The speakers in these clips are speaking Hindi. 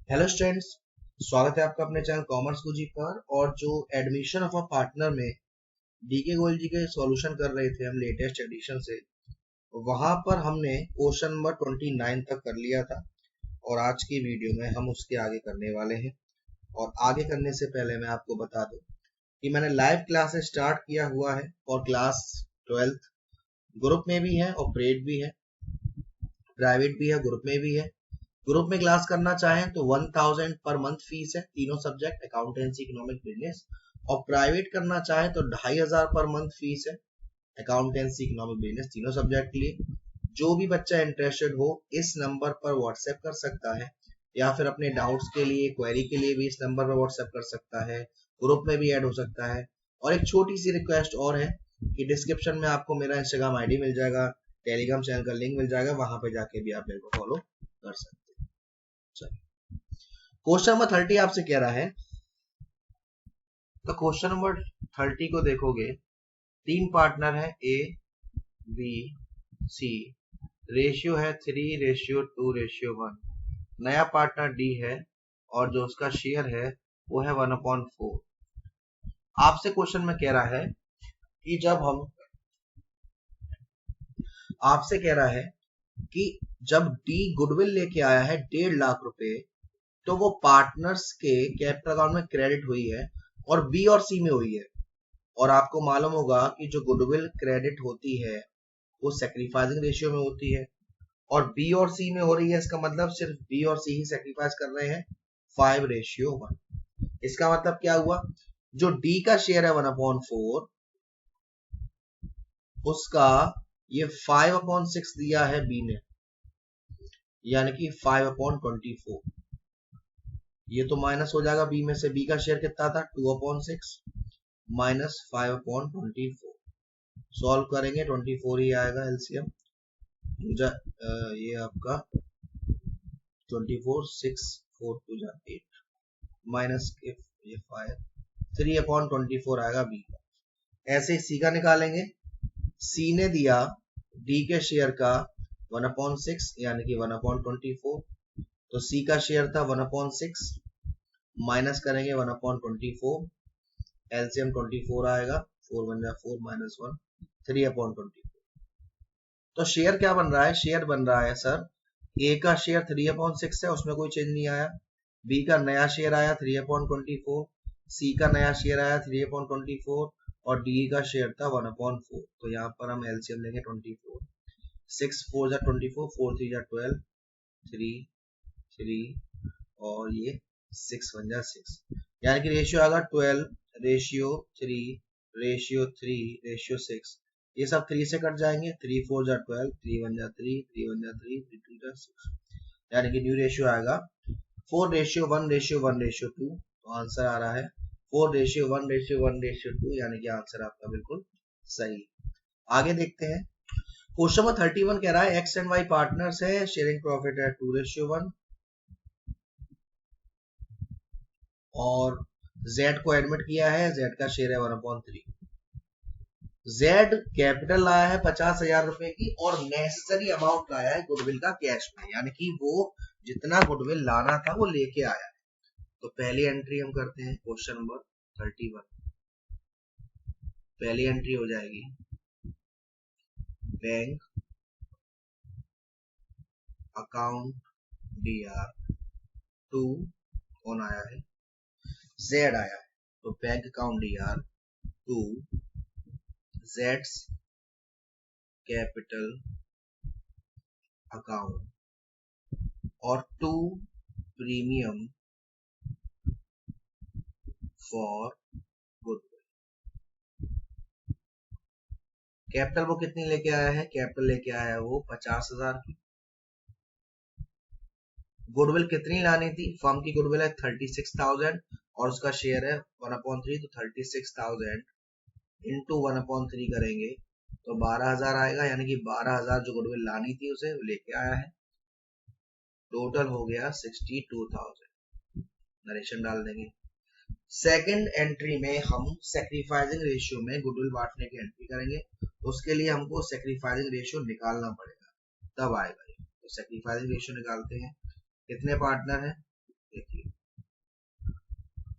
हेलो स्टूडेंट्स, स्वागत है आपका अपने चैनल कॉमर्स गुरुजी पर। और जो एडमिशन ऑफ अ पार्टनर में डीके गोयल जी के सॉल्यूशन कर रहे थे हम लेटेस्ट एडिशन से, वहां पर हमने क्वेश्चन नंबर 29 तक कर लिया था और आज की वीडियो में हम उसके आगे करने वाले हैं। और आगे करने से पहले मैं आपको बता दूं कि मैंने लाइव क्लासेस स्टार्ट किया हुआ है और क्लास 12th ग्रुप में भी है और पेड भी है, प्राइवेट भी है, ग्रुप में भी है। ग्रुप में क्लास करना चाहें तो 1000 पर मंथ फीस है, तीनों सब्जेक्ट अकाउंटेंसी, इकोनॉमिक, बिजनेस। और प्राइवेट करना चाहें तो 2500 पर मंथ फीस है, अकाउंटेंसी, इकोनॉमिक, बिजनेस, तीनों सब्जेक्ट के लिए। जो भी बच्चा इंटरेस्टेड हो इस नंबर पर व्हाट्सएप कर सकता है या फिर अपने डाउट्स के लिए, क्वेरी के लिए भी इस नंबर पर व्हाट्सएप कर सकता है। ग्रुप में भी ऐड हो सकता है। और एक छोटी सी रिक्वेस्ट और है कि डिस्क्रिप्शन में आपको मेरा इंस्टाग्राम आईडी मिल जाएगा, टेलीग्राम चैनल का लिंक मिल जाएगा, वहां पे जाके भी आप मेरे को फॉलो कर सकते हैं। क्वेश्चन नंबर 30 आपसे कह रहा है, तो क्वेश्चन नंबर 30 को देखोगे, तीन पार्टनर है ए बी सी, रेशियो है 3:2:1। नया पार्टनर डी है और जो उसका शेयर है वो है 1/4। आपसे क्वेश्चन में कह रहा है कि आपसे कह रहा है कि जब डी गुडविल लेके आया है 1.5 लाख रुपए, तो वो पार्टनर्स के कैपिटल अकाउंट में क्रेडिट हुई है और बी और सी में हुई है। और आपको मालूम होगा कि जो गुडविल क्रेडिट होती है वो सैक्रिफाइसिंग रेशियो में होती है और बी और सी में हो रही है। इसका मतलब सिर्फ बी और सी ही सैक्रिफाइस कर रहे हैं 5:1। इसका मतलब क्या हुआ, जो डी का शेयर है 1/4, उसका ये 5/6 दिया है बी ने, यानी कि 5/24। ये तो माइनस हो जाएगा बी में से। बी का शेयर कितना था, 2/6 माइनस 5/24। सॉल्व करेंगे 24 ही आएगा एलसीएम। ये आपका 24 6 4 2 8 माइनस ये 5 3/24 आएगा बी का। ऐसे ही सी का निकालेंगे। सी ने दिया डी के शेयर का 1/6 यानी कि 1/24, तो सी का शेयर था 1/6 माइनस करेंगे 1/24, एलसीएम 24 आएगा, 4 1 4 माइनस 1 3/24। तो शेयर क्या बन रहा है, शेयर बन रहा है सर, ए का शेयर 3/6 है, उसमें कोई चेंज नहीं आया। बी का नया शेयर आया 3/24, सी का नया शेयर आया 3/24 और डी का शेयर था 1/4। तो यहाँ पर हम एलसीएम लेंगे 24, 6 4 जा 24, 4 3 जा 12, 3 3 और ये 6 1 जा 6, यानी कि रेशियो आएगा 12:3:3:6। ये सब 3 से कट जाएंगे, 3 4 जा 12, 3 1 जा 3, 3 1 जा 3, 3 2 जा 6, यानी कि न्यू रेशियो आएगा 4:1:1:2। तो आंसर आ रहा है 4:1:1:2, यानी कि आंसर आपका बिल्कुल सही। आगे देखते हैं, क्वेश्चन नंबर 31 कह रहा है एक्स एंड वाई पार्टनर्स है, शेयरिंग प्रॉफिट है 2:1 और जेड को एडमिट किया है, जेड का शेयर है 1/3। जेड कैपिटल लाया है 50,000 रुपए की और नेसेसरी अमाउंट लाया है गुडविल का कैश में, यानी कि वो जितना गुडविल लाना था वो लेके आया है। तो पहली एंट्री हम करते हैं क्वेश्चन नंबर 31। पहली एंट्री हो जाएगी बैंक अकाउंट डीआर टू, कौन आया है, जेड आया है। तो बैंक अकाउंट डीआर टू जेड्स कैपिटल अकाउंट और 2 प्रीमियम फॉर गुडविल। कैपिटल वो कितनी लेके आया है, कैपिटल लेके आया है वो 50,000 की। गुडविल कितनी लानी थी, फर्म की गुडविल है 36,000 और उसका शेयर है 1/3, तो 36,000 इंटू 1/3 करेंगे तो 12,000 आएगा, यानी कि 12,000 जो गुडविल लानी थी उसे लेके आया है। टोटल हो गया 62,000। नरेशन डाल देंगे। सेकंड एंट्री में हम सैक्रिफाइसिंग रेशियो में गुडविल बांटने की एंट्री करेंगे। उसके लिए हमको सैक्रिफाइसिंग रेशियो निकालना पड़ेगा, तब आएगा। तो सैक्रिफाइसिंग रेशियो निकालते हैं। कितने पार्टनर हैं, देखिए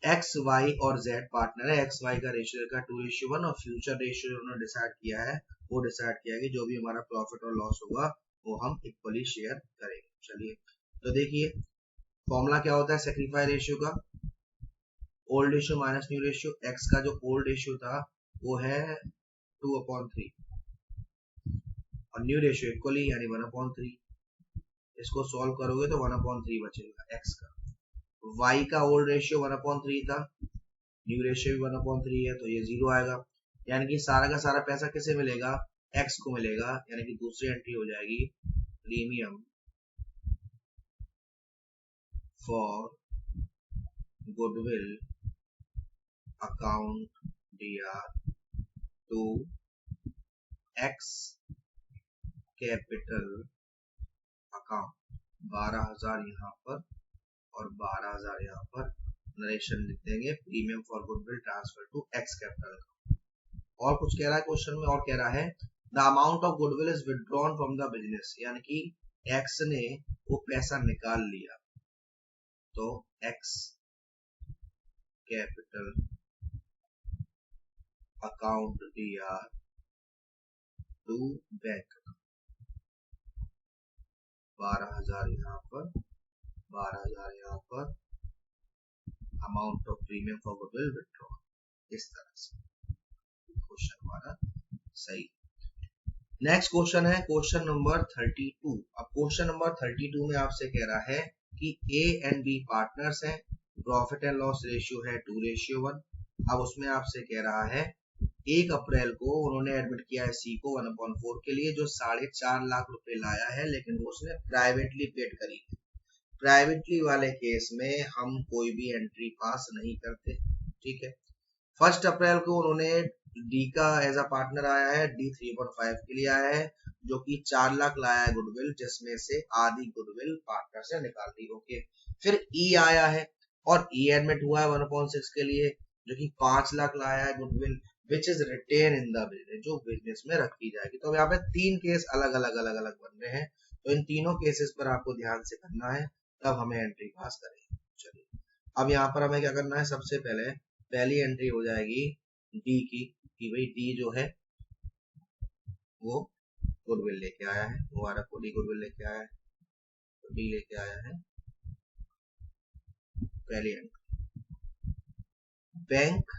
एक्स वाई और जेड पार्टनर है, एक्स वाई का रेशियो का 2:1 और फ्यूचर रेशियो उन्होंने डिसाइड किया है, वो डिसाइड किया है कि जो भी हमारा प्रॉफिट और लॉस होगा वो हम इक्वली शेयर करेंगे। चलिए तो देखिए फॉर्मूला क्या होता है सेक्रीफाई रेशियो का, old ratio minus new ratio. X का जो ओल्ड रेशियो था वो है 2/3 और न्यू रेशियो इक्वली यानी 1/3। इसको सॉल्व करोगे तो 1/3 बचेगा एक्स का। y का ओल्ड रेशियो 1/3 था, न्यू रेशियो भी 1/3 है, तो ये 0 आएगा। यानी कि सारा का सारा पैसा किसे मिलेगा, x को मिलेगा। यानी कि दूसरी एंट्री हो जाएगी premium for goodwill account dr to x capital account. 12,000 यहाँ पर और 12,000 यहाँ पर नरेशन लिख देंगे, premium for goodwill transfer to X capital. और कुछ कह रहा है क्वेश्चन में, और कह रहा है the amount of goodwill is withdrawn from the business, यानी कि एक्स ने वो पैसा निकाल लिया, तो X capital account dr to bank. 12,000 यहाँ पर, 12,000 यहाँ पर, amount of premium for goodwill withdrawn. इस तरह से क्वेश्चन हमारा सही। नेक्स्ट क्वेश्चन है क्वेश्चन नंबर 32। अब क्वेश्चन नंबर 32 में आपसे कह रहा है कि ए एंड बी पार्टनर्स हैं, प्रॉफिट एंड लॉस रेशियो है 2:1। अब उसमें आपसे कह रहा है 1 अप्रैल को उन्होंने एडमिट किया है सी को 1/4 के लिए, जो 4.5 लाख रुपए लाया है, लेकिन वो उसने प्राइवेटली पेड करी है। प्राइवेटली वाले केस में हम कोई भी एंट्री पास नहीं करते, ठीक है। 1 अप्रैल को उन्होंने डी का एज अ पार्टनर आया है, डी 3.5 के लिए आया है, जो कि 4 लाख लाया है गुडविल, जिसमें से आधी गुडविल पार्टनर से निकाल दी। ओके, फिर ई आया है और ई एडमिट हुआ है 1/6 के लिए, जो कि 5 लाख लाया है goodwill which is retain in the business, जो बिजनेस में रखी जाएगी। तो यहाँ पे 3 केस अलग अलग बन रहे हैं, तो इन तीनों केसेस पर आपको ध्यान से करना है, तब हमें एंट्री पास करेंगे। चलिए अब यहाँ पर हमें क्या करना है, सबसे पहले पहली एंट्री हो जाएगी डी की, कि भाई डी जो है वो गुडविल लेके आया है, दोबारा को डी गुडविल लेके आया है, तो डी लेके आया है पहली entry. Bank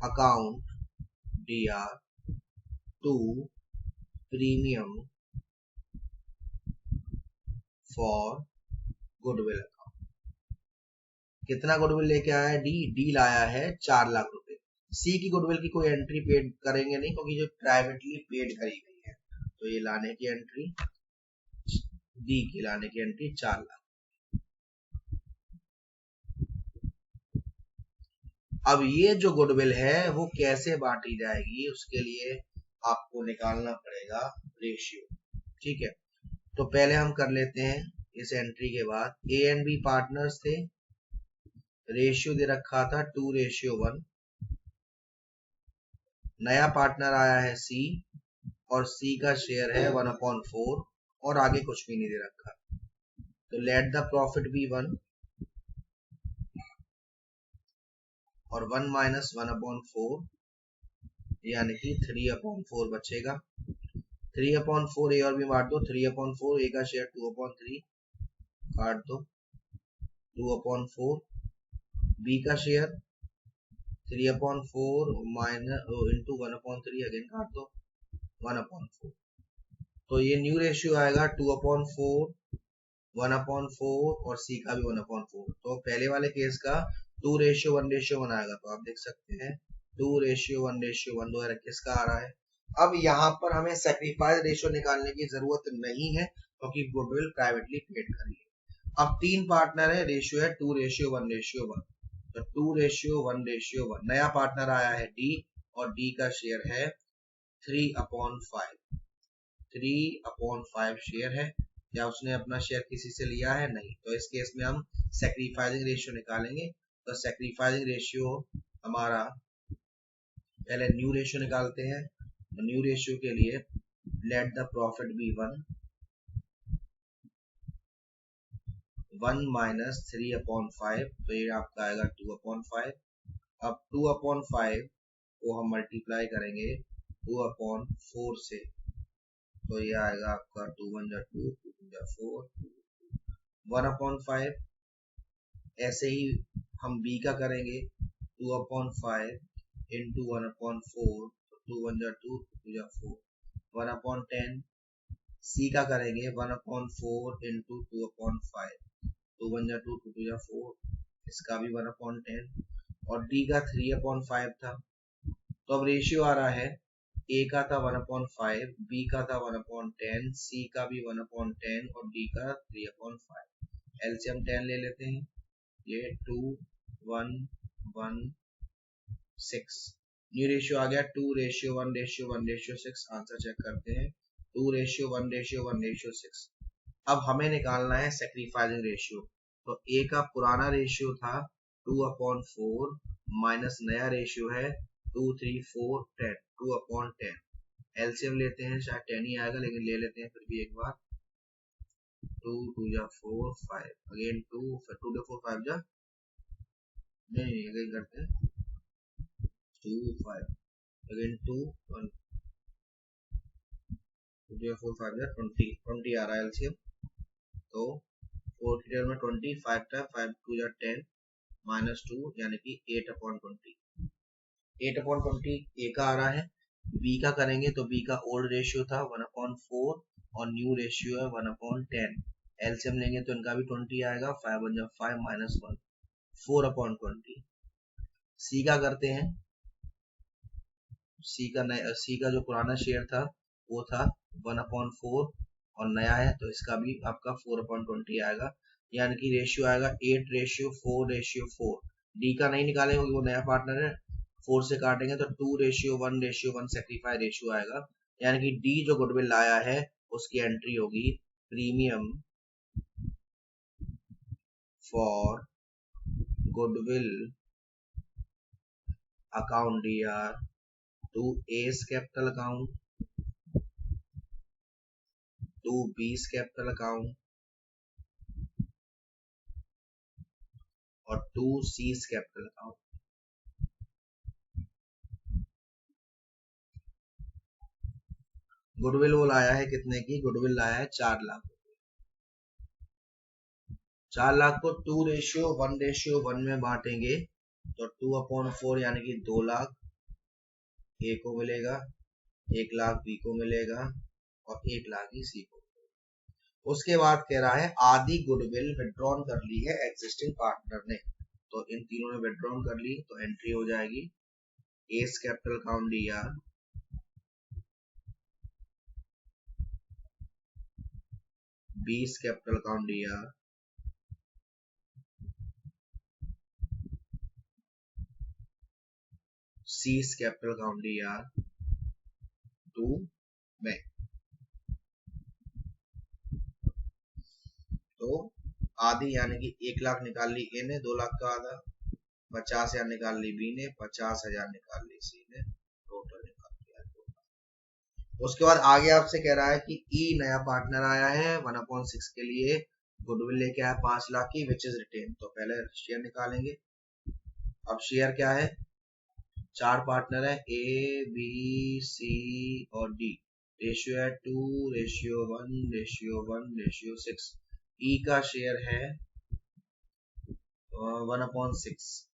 account dr to premium for goodwill account. कितना गुडविल लेके आया है डी लाया है 4 लाख रुपए। सी की गुडविल की कोई एंट्री पेड करेंगे नहीं, क्योंकि जो प्राइवेटली पेड करी गई है, तो ये लाने की एंट्री, डी की लाने की एंट्री 4 लाख। अब ये जो गुडविल है वो कैसे बांटी जाएगी, उसके लिए आपको निकालना पड़ेगा रेशियो, ठीक है। तो पहले हम कर लेते हैं इस एंट्री के बाद, ए एंड बी पार्टनर्स थे, रेशियो दे रखा था 2:1, नया पार्टनर आया है सी और सी का शेयर है 1/4 और आगे कुछ भी नहीं दे रखा, तो लेट द प्रॉफिट बी 1 और 1 - 1/4 यानी कि 3/4 बचेगा। 3/4 ए और बी बांट दो, 3/4 ए का शेयर 2/3 काट दो, 2/4 बी का शेयर 3/4 इंटू 1/3 अगेन काट दो 1/4। तो ये न्यू रेशियो आएगा 2/4 1/4 और सी का भी 1/4। तो पहले वाले केस का 2:1 आएगा, तो आप देख सकते हैं 2:1 2 किसका आ रहा है। अब यहाँ पर हमें सेक्रीफाइस रेशियो निकालने की जरूरत नहीं है, क्योंकि गुडविल प्राइवेटली पेड करी है। अब 3 पार्टनर है, रेशियो है 2:1, तो 2:1, नया पार्टनर आया है डी और डी का शेयर है 3/5, 3/5 शेयर है, या उसने अपना शेयर किसी से लिया है, नहीं। तो इस केस में हम सेक्रीफाइसिंग रेशियो निकालेंगे, तो सेक्रीफाइसिंग रेशियो हमारा, पहले न्यू रेशियो निकालते हैं, तो न्यू रेशियो के लिए let the profit be 1 1 minus 3/5, तो ये आपका आएगा 2/5। अब 2/5 को हम मल्टीप्लाई करेंगे 2/4 से, तो ये आएगा आपका 2 1 जा 2, 2 जा 4, 1/5। ऐसे ही हम b का करेंगे 2/5 इंटू 1/4, 2 1 जा 2, 2 जा 4, 1/10। c का करेंगे 1/4 इंटू 2/5, 2 1 जा 2, 2 जा 4, इसका भी 1/10। और d का 3/5 था, तो अब रेशियो आ रहा है a का था 1/5, b का था 1/10, c का भी 1/10 और d का 3/5। एलसीएम 10 ले लेते हैं, ये 2 1 1 6। न्यू रेशियो आ गया 2:1:1:6। आंसर चेक करते हैं, 2:1:1:6। अब हमें निकालना है सेक्रीफाइसिंग रेशियो। तो a का पुराना रेशियो था 2/4 माइनस नया रेशियो है 2 3 4 10, 2/10। एलसीएम लेते हैं, शायद 10 ही आएगा लेकिन ले लेते हैं फिर भी एक बार। 2 2 जा 4 5, अगेन 2, फिर 2 4 5 जा, नहीं अगेन करते हैं 2 5, अगेन 2 1, 2 4 5 जा 20 आ रहा है एलसीएम। तो 4 की टेबल में 20, 5 था, 5 2 जा 10 माइनस 2 यानी कि 8/20। 8/20 ए का आ रहा है। बी का करेंगे तो बी का ओल्ड रेशियो था 1/4 और न्यू रेशियो है 1/10। एलसीएम लेंगे तो इनका भी 20 आएगा, 5 1 जा 5 माइनस 1, 4/20। सी का करते हैं, सी का जो पुराना शेयर था वो था 1/4 और नया है तो इसका भी आपका 4/20 आएगा, यानी कि रेशियो आएगा 8:4:4। डी का नहीं निकालेंगे क्योंकि वो नया पार्टनर है, 4 से काटेंगे तो 2:1:1 सेक्रीफाई रेशियो आएगा, यानी कि डी जो गुडविल लाया है उसकी एंट्री होगी premium for goodwill account DR to A's capital account, to B's capital account और to C's capital account. Goodwill वो लाया है कितने की, गुडविल लाया है 4 लाख। 4 लाख को 2:1:1 में बांटेंगे तो 2/4 यानी कि 2 लाख ए को मिलेगा, 1 लाख बी को मिलेगा और 1 लाख ही सी को। उसके बाद कह रहा है आधी गुडविल विड्रॉन कर ली है एग्जिस्टिंग पार्टनर ने, तो इन तीनों ने विड्रॉन कर ली तो एंट्री हो जाएगी S capital account DR B's capital account DR C's capital account DR to में। तो आधी यानी कि 1 लाख निकाल ली ए ने, 2 लाख का आधा, 50,000 निकाल ली बी ने, 50,000 निकाल ली सी ने, टोटल निकाल लिया। उसके बाद आगे आपसे कह रहा है कि ई नया पार्टनर आया है 1/6 के लिए, गुडविल लेके आया 5 लाख की विच इज रिटेन, तो पहले शेयर निकालेंगे। अब शेयर क्या है, 4 पार्टनर है ए बी सी और डी, रेशियो है 2:1:1:6। ई का शेयर है 1/6,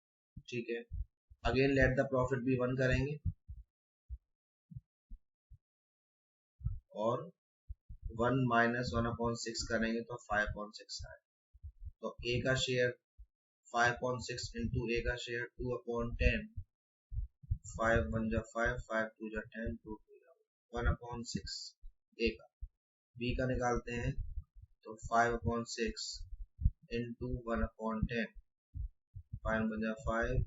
ठीक है। Again let the profit be 1 करेंगे और 1 माइनस 1/6 करेंगे तो 5/6 आए। तो ए का शेयर 5/6 इंटू ए का शेयर 2/10, 5 1 जा 5, 5 2 जा 10, 2 2 जा 1/6 ए का। बी का निकालते हैं तो 5/6 इंटू 1/10, 5 1 जा 5,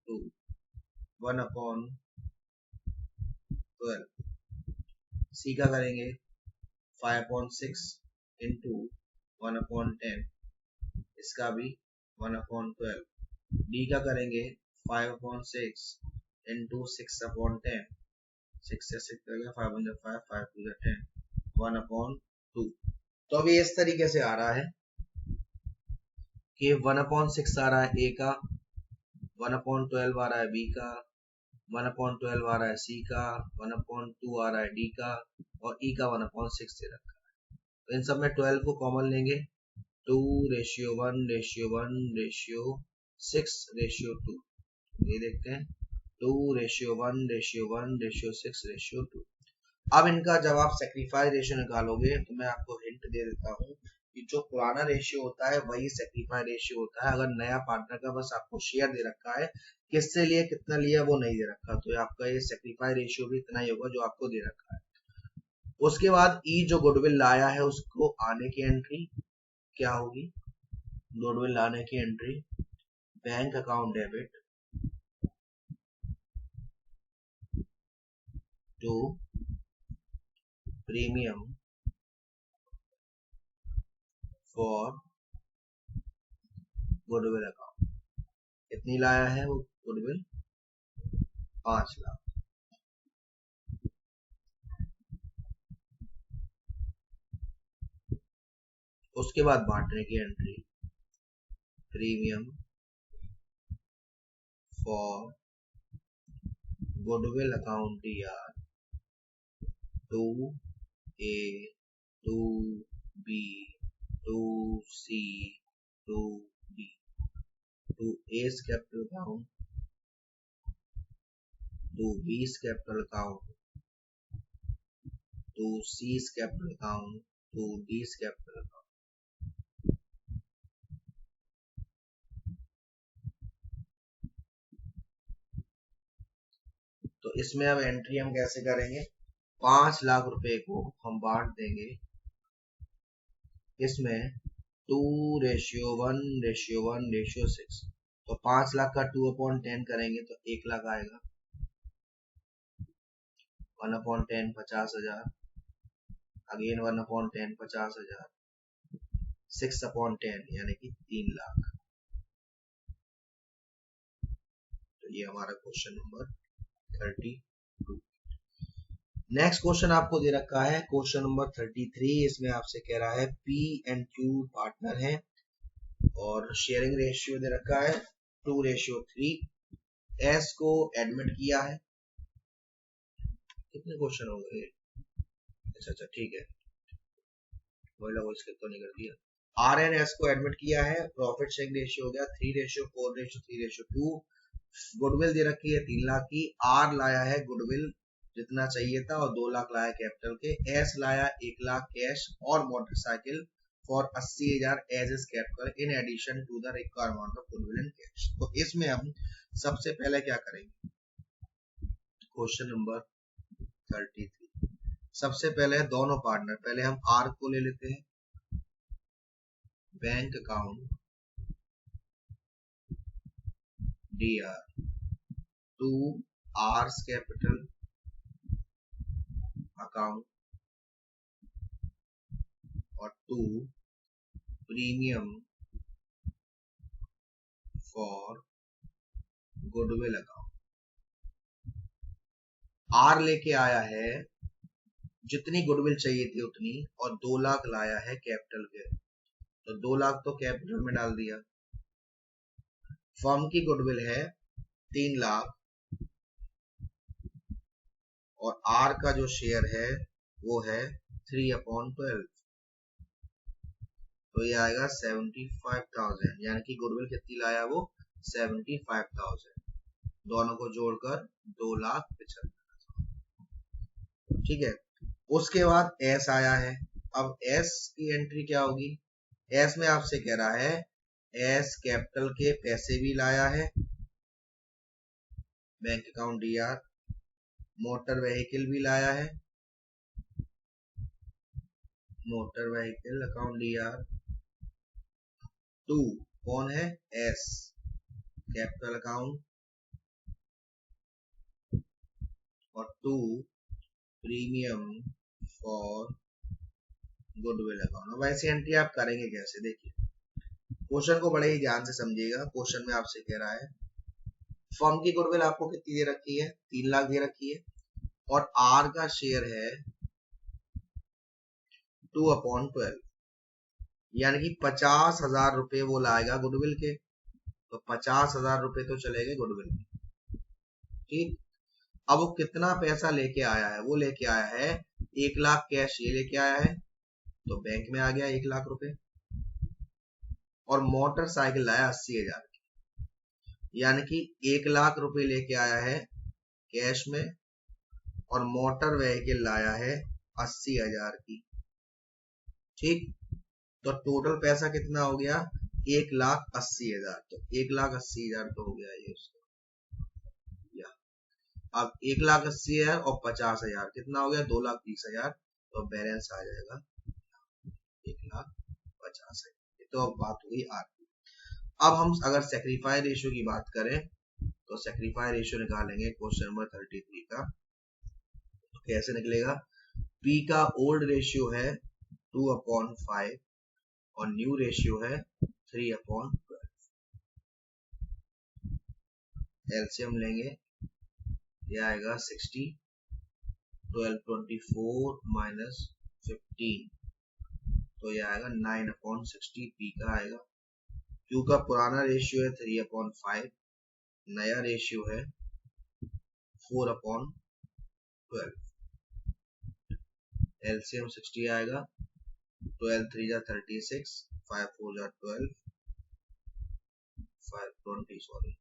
2 1/12। सी का करेंगे 5/6 इंटू 1/10, इसका भी 1/12। डी का करेंगे 5/6 इंटू 6/10, 6 से 6 करेंगे 5 1 जा 5, 5 2 जा 10, 1/2। तो अभी इस तरीके से आ रहा है कि 1/6 आ रहा है ए का, 1/12 आ रहा है बी का, 1/12 आ रहा है सी का, 1/2 आ रहा है डी का, और ई का 1/6 दे रखा है। तो इन सब में 12 को कॉमन लेंगे, 2:1:1:6:2। ये देखते हैं 2:1:1:6:2। अब इनका जब आप सेक्रीफाइस रेशियो निकालोगे तो मैं आपको हिंट दे देता हूँ कि जो पुराना रेशियो होता है वही सेक्रीफाइस रेशियो होता है। अगर नया पार्टनर का बस आपको शेयर दे रखा है, किससे लिए कितना लिया वो नहीं दे रखा, तो आपका ये सेक्रीफाइस रेशियो भी इतना ही होगा जो आपको दे रखा है। उसके बाद ई जो गुडविल लाया है उसको आने की एंट्री क्या होगी, गुडविल लाने की entry bank account debit to premium for goodwill account. कितनी लाया है वो गुडविल, 5 लाख। उसके बाद बांटने की entry premium for goodwill account DR to A to B to C to D to A's capital account to B's capital account to C's capital account to D's capital account. तो इसमें अब एंट्री हम कैसे करेंगे, 5 लाख रुपए को हम बांट देंगे इसमें 2:1:1:6। तो 5 लाख का 2/10 करेंगे तो 1 लाख आएगा, 1/10 50,000, अगेन 1/10 50,000, 6/10 यानी कि 3 लाख। तो ये हमारा क्वेश्चन नंबर 32। नेक्स्ट क्वेश्चन आपको दे रखा है क्वेश्चन नंबर 33। इसमें आपसे कह रहा है पी एंड क्यू पार्टनर है और शेयरिंग रेशियो दे रखा है 2:3। एस को एडमिट किया है, कितने क्वेश्चन हो गए, अच्छा ठीक है, वो स्किप तो नहीं कर दिया। आर एन एस को एडमिट किया है, प्रॉफिट शेयरिंग रेशियो हो गया 3:4:3:2। गुडविल दे रखी है 3 लाख की, आर लाया है गुडविल जितना चाहिए था और 2 लाख लाया कैपिटल के, एस लाया 1 लाख कैश और motorcycle for 80,000 as is capital in addition to the required amount of goodwill and cash. तो इसमें हम सबसे पहले क्या करेंगे, क्वेश्चन नंबर 33। सबसे पहले दोनों पार्टनर, पहले हम आर को ले लेते हैं, bank account DR to R's capital account और to premium for goodwill account. R लेके आया है जितनी गुडविल चाहिए थी उतनी और 2 लाख लाया है कैपिटल के, तो 2 लाख तो कैपिटल में डाल दिया। फर्म की गुडविल है 3 लाख और आर का जो शेयर है वो है 3/12, तो ये आएगा 75,000, यानी कि गुडविल कितनी लाया वो 75,000, दोनों को जोड़कर 2,75,000। ठीक है, उसके बाद एस आया है। अब एस की एंट्री क्या होगी, एस में आपसे कह रहा है एस कैपिटल के पैसे भी लाया है, bank account DR, motor vehicle भी लाया है, motor vehicle account DR। To कौन है, एस कैपिटल अकाउंट और to premium for goodwill account. अब ऐसी एंट्री आप करेंगे कैसे, देखिए क्वेश्चन को बड़े ही ध्यान से समझिएगा। क्वेश्चन में आपसे कह रहा है फर्म की गुडविल आपको कितनी दे रखी है, 3 लाख दे रखी है और आर का शेयर है 2/12, यानी कि 50,000 रुपए वो लाएगा गुडविल के, तो 50,000 रुपए तो चले गए गुडविल में। ठीक, अब वो कितना पैसा लेके आया है, वो लेके आया है 1,00,000 कैश, ये लेके आया है तो बैंक में आ गया 1,00,000 रुपए, और मोटरसाइकिल लाया 80,000 की, यानी कि 1,00,000 रुपए लेके आया है कैश में, और मोटर व्हीकल लाया है 80,000 की। ठीक, तो टोटल पैसा कितना हो गया, 1,80,000, तो 1,80,000 तो हो गया ये उसका। या अब 1,80,000 और 50,000 कितना हो गया, 2,30,000, तो बैलेंस आ जाएगा 1,50,000। तो अब बात हुई आर की। अब हम अगर सेक्रीफाई रेशियो की बात करें तो सेक्रीफाई रेशियो निकालेंगे क्वेश्चन नंबर 33 का। तो कैसे निकलेगा, पी का ओल्ड रेशियो है 2/5 और न्यू रेशियो है 3/12। एलसीएम लेंगे, ये आएगा 60, 12 24 माइनस 15, तो ये आएगा 9/60 पी का आएगा। क्यू का पुराना रेशियो है 3/5, नया रेशियो है 4/12। एलसीएम 60 आएगा, 12 3 जा 36, 5 4 जा 12, 5 20 सॉरी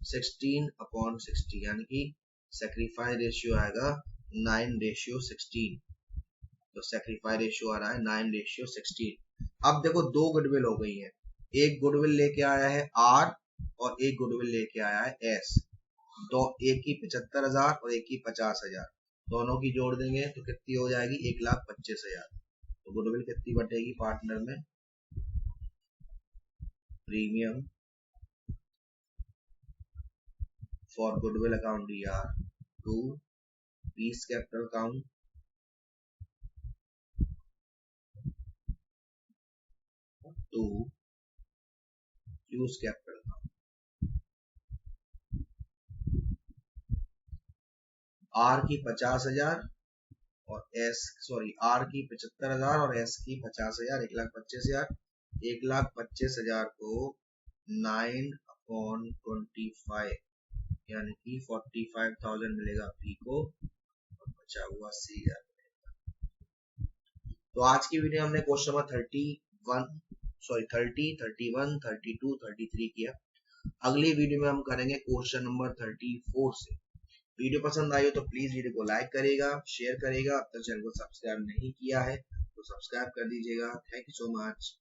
16/60, यानी कि सेक्रीफाई रेशियो आएगा 9/16। तो सेक्रीफाई रेशियो आ रहा है 9/16। अब देखो दो गुडविल हो गई है, एक गुडविल लेके आया है आर और एक गुडविल लेके आया है एस। दो, एक की 75,000 और एक की 50,000, दोनों की जोड़ देंगे तो कितनी हो जाएगी, 1,25,000। तो गुडविल कितनी बटेगी पार्टनर में, premium for goodwill account ER 2, P's capital account 2, Q's capital account. R की 50,000 और आर की 75,000 और एस की 50,000, 1,25,000। 1,25,000 को 9/25 यानी कि 45,000 मिलेगा पी को, और बचा हुआ 80,000। तो आज की वीडियो हमने क्वेश्चन नंबर 30, 31, 32, 33 किया। अगली वीडियो में हम करेंगे क्वेश्चन नंबर 34 से। वीडियो पसंद आई हो तो प्लीज वीडियो को लाइक करेगा, शेयर करेगा। अब तक चैनल को सब्सक्राइब नहीं किया है तो सब्सक्राइब कर दीजिएगा। Thank you so much.